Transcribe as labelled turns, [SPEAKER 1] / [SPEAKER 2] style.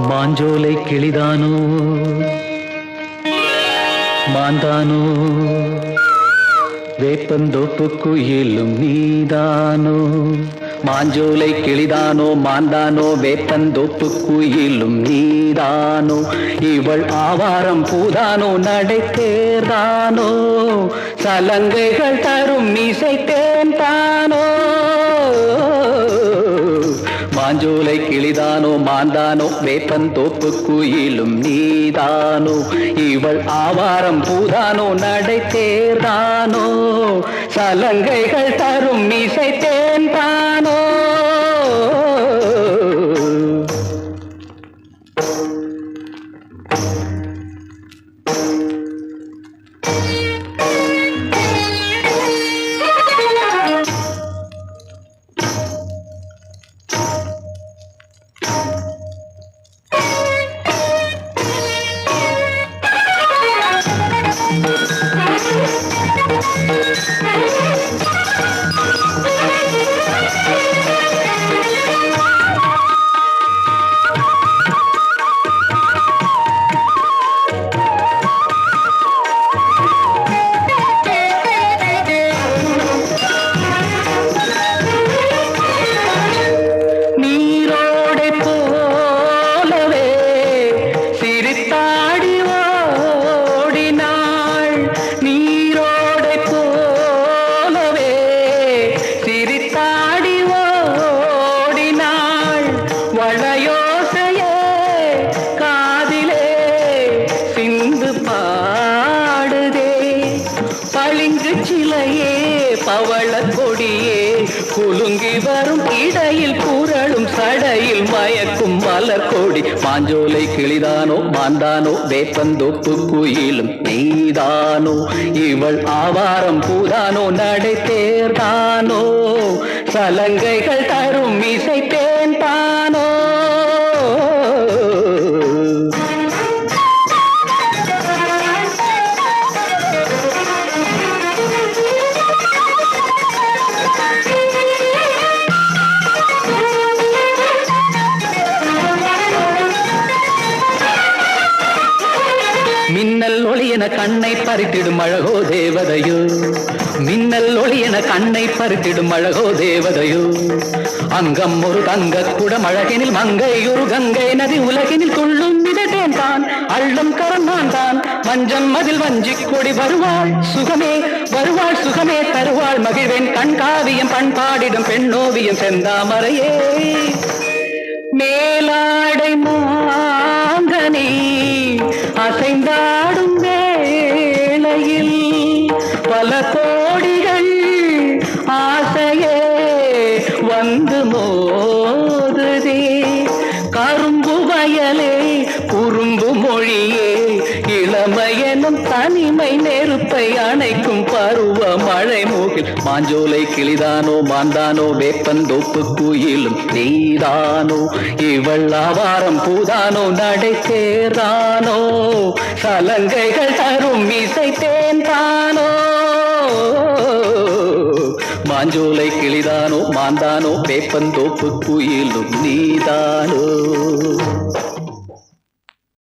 [SPEAKER 1] மாஞ்சோலை கிளிதானோ மாந்தானோ வேப்பந்தோப்பு குயிலும் நீதானோ மாஞ்சோலை கிளிதானோ மாந்தானோ வேப்பந்தோப்பு குயிலும் நீதானோ இவள் ஆவாரம் பூதானோ நடை தேர்தானோ சலங்கைகள் தரும் மீசை தேன் தானோ மாஞ்சோலை கிளிதானோ மாந்தானோ வேப்பந்தோப்பு குயிலும் நீதானோ இவள் ஆவாரம் பூதானோ நடை தேர்தானோ சலங்கைகள் தரும் மீசை தேன் தானோ பவள கொடியே குலுங்கி வரும் இடையில் புரளும் சடையில் மயக்கும் மலர் கொடி மாஞ்சோலை கிளிதானோ மாந்தானோ வேப்பந்தோப்பு குயிலும் நீதானோ இவள் ஆவாரம் பூதானோ நடை தேர்தானோ சலங்கைகள் தரும் இசை தேன் தானோ மின்னல் ஒளியன கண்ணை பறித்திடும் அழகோ தேவதையோ மின்னல் ஒளியன கண்ணை பறித்திடும் அழகோ தேவதையோ அங்கம் ஒரு தங்க குடம் அழகினில் மங்கை ஒரு கங்கை நதி உலகினில் துள்ளும் மிதட்டேன் தான் அள்ளும் கரந்தான் தான் மஞ்சம் மதில் வஞ்சி கொடி வருவாள் சுகமே தருவாள் மகிழ்வேன் கண்காவியம் பண்பாடிடும் பெண்ணோவியம் செந்தாமரையே மேலாடை மாங்கனி அசைந்தாடும் வேளையில் பல கோடிகள் ஆசையே வந்து மோதுதே கரும்பு வயலே குறும்பு மொழியே இளமையனும் தனிமை நெருப்பை அணைக்கும் பருவ மழை மூகில் மாஞ்சோலை கிளிதானோ மாந்தானோ வேப்பந்தோப்பு குயிலும் நீதானோ இவள் ஆவாரம் பூதானோ நடை தேர்தானோ சலங்கைகள் தரும் இசை தேன் தானோ மாஞ்சோலை கிளிதானோ மாந்தானோ வேப்பந்தோப்பு குயிலும் நீதானோ